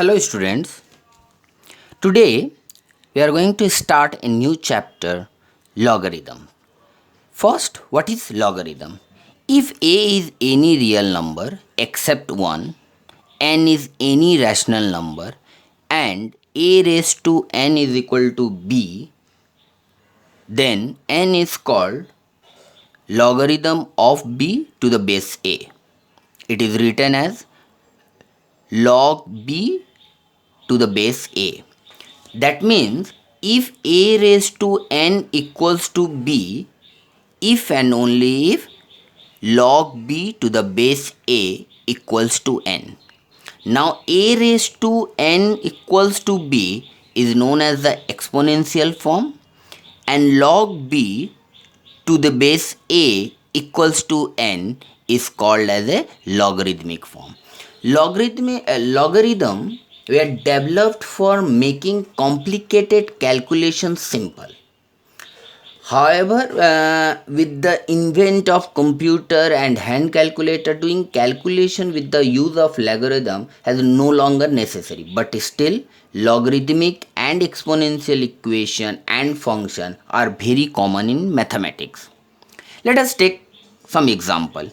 Hello students, today we are going to start a new chapter, logarithm. First, what is logarithm? If a is any real number except 1, n is any rational number and a raised to n is equal to b, then n is called logarithm of b to the base a. It is written as log b to the base a. That means if a raised to n equals to b, if and only if log b to the base a equals to n. Now a raised to n equals to b is known as the exponential form, and log b to the base a equals to n is called as a logarithmic form. Logarithm were developed for making complicated calculations simple. However, with the invent of computer and hand calculator, doing calculation with the use of logarithm has no longer necessary. But still, logarithmic and exponential equation and function are very common in mathematics. Let us take some example.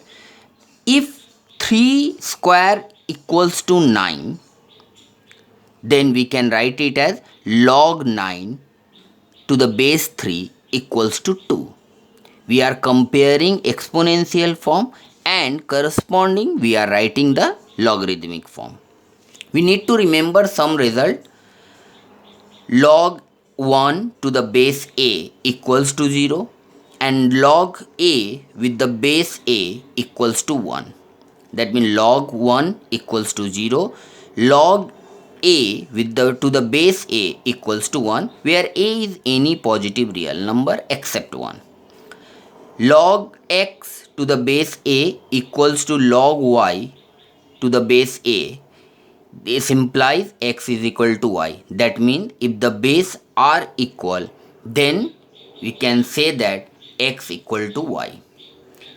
If 3 square equals to 9, then we can write it as log 9 to the base 3 equals to 2. We are comparing exponential form and corresponding we are writing the logarithmic form. We need to remember some result. Log 1 to the base a equals to 0 and log a with the base a equals to 1. That means log 1 equals to 0, log a with the to the base a equals to 1, where a is any positive real number except 1. Log x to the base a equals to log y to the base a. This implies x is equal to y. That means if the base are equal, then we can say that x equal to y.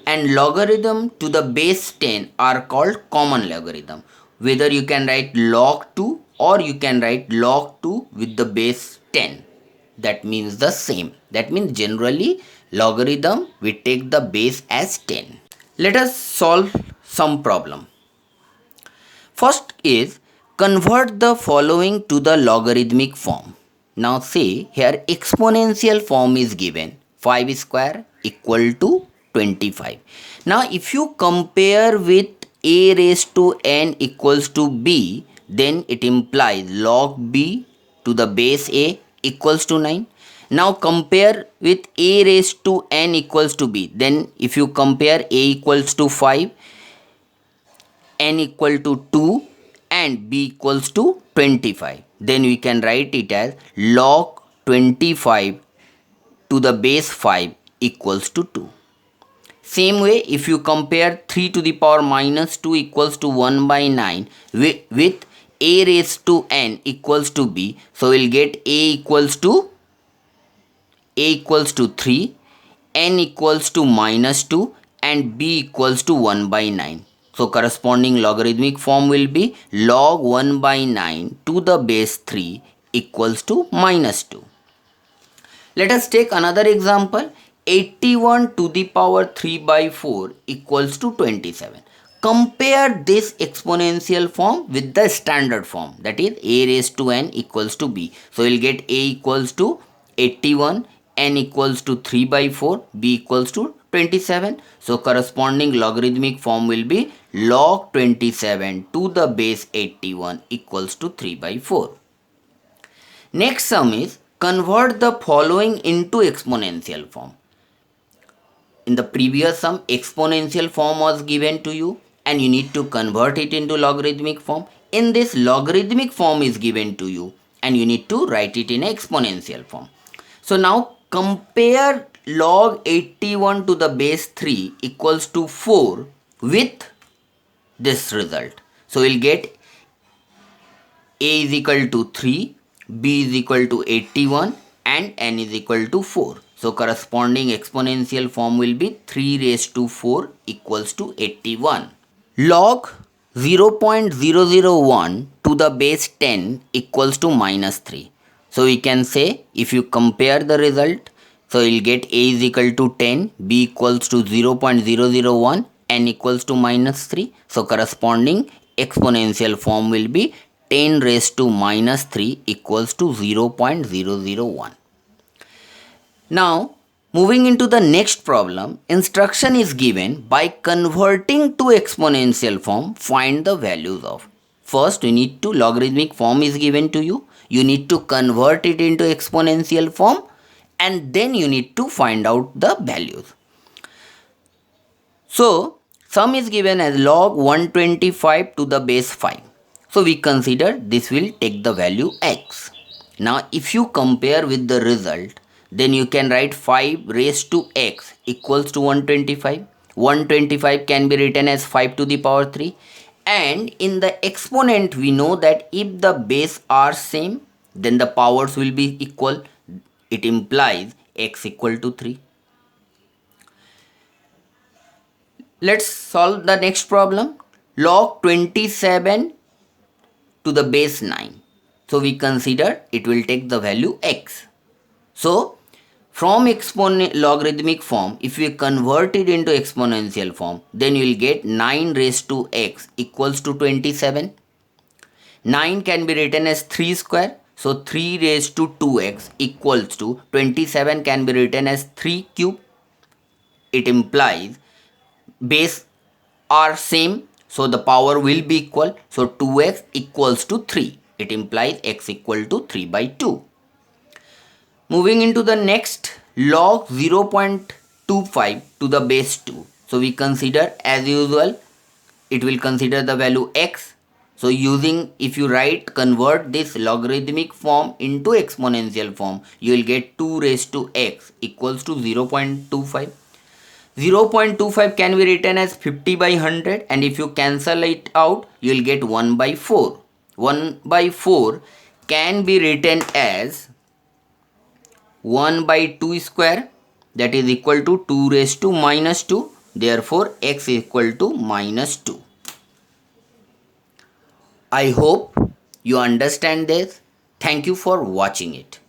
And logarithm to the base 10 are called common logarithm. Whether you can write log 2 or you can write log 2 with the base 10. That means the same. That means generally logarithm we take the base as 10. Let us solve some problem. First is convert the following to the logarithmic form. Now say here exponential form is given 5 square equal to 25. Now if you compare with a raised to n equals to b, then it implies log b to the base a equals to 9. Now compare with a raised to n equals to b. Then if you compare a equals to 5, n equal to 2 and b equals to 25, then we can write it as log 25 to the base 5 equals to 2. Same way, if you compare 3 to the power minus 2 equals to 1 by 9 with a raised to n equals to b, so we'll get a equals to 3, n equals to minus 2 and b equals to 1 by 9. So corresponding logarithmic form will be log 1 by 9 to the base 3 equals to minus 2. Let us take another example. 81 to the power 3 by 4 equals to 27. Compare this exponential form with the standard form, that is a raised to n equals to b. So we'll get a equals to 81, n equals to 3 by 4, b equals to 27. So corresponding logarithmic form will be log 27 to the base 81 equals to 3 by 4. Next sum is convert the following into exponential form. In the previous sum, exponential form was given to you and you need to convert it into logarithmic form. In this, logarithmic form is given to you and you need to write it in exponential form. So now compare log 81 to the base 3 equals to 4 with this result. So we'll get a is equal to 3, b is equal to 81 and n is equal to 4. So corresponding exponential form will be 3 raised to 4 equals to 81. Log 0.001 to to the base 10 equals to minus 3. So we can say if you compare the result, so you'll get a is equal to 10, b equals to 0.001, n equals to minus 3. So corresponding exponential form will be 10 raised to minus 3 equals to 0.001. Now, moving into the next problem, instruction is given by converting to exponential form, find the values of. First, you need to, logarithmic form is given to you. You need to convert it into exponential form and then you need to find out the values. So, sum is given as log 125 to the base 5. So, we consider this will take the value x. Now, if you compare with the result, then you can write 5 raised to x equals to 125. 125 can be written as 5 to the power 3. And in the exponent, we know that if the base are same, then the powers will be equal. It implies x equal to 3. Let's solve the next problem. Log 27 to the base 9. So we consider it will take the value x. So from logarithmic form, if we convert it into exponential form, then you will get 9 raised to x equals to 27. 9 can be written as 3 square. So 3 raised to 2x equals to 27 can be written as 3 cube. It implies base are same, so the power will be equal. So 2x equals to 3. It implies x equal to 3 by 2. Moving into the next, log 0.25 to the base 2. So we consider as usual, it will consider the value x. So using, if you convert this logarithmic form into exponential form, you will get 2 raised to x equals to 0.25. 0.25 can be written as 50 by 100, and if you cancel it out, you will get 1 by 4. 1 by 4 can be written as 1 by 2 square, that is equal to 2 raised to minus 2. Therefore, x is equal to minus 2. I hope you understand this. Thank you for watching it.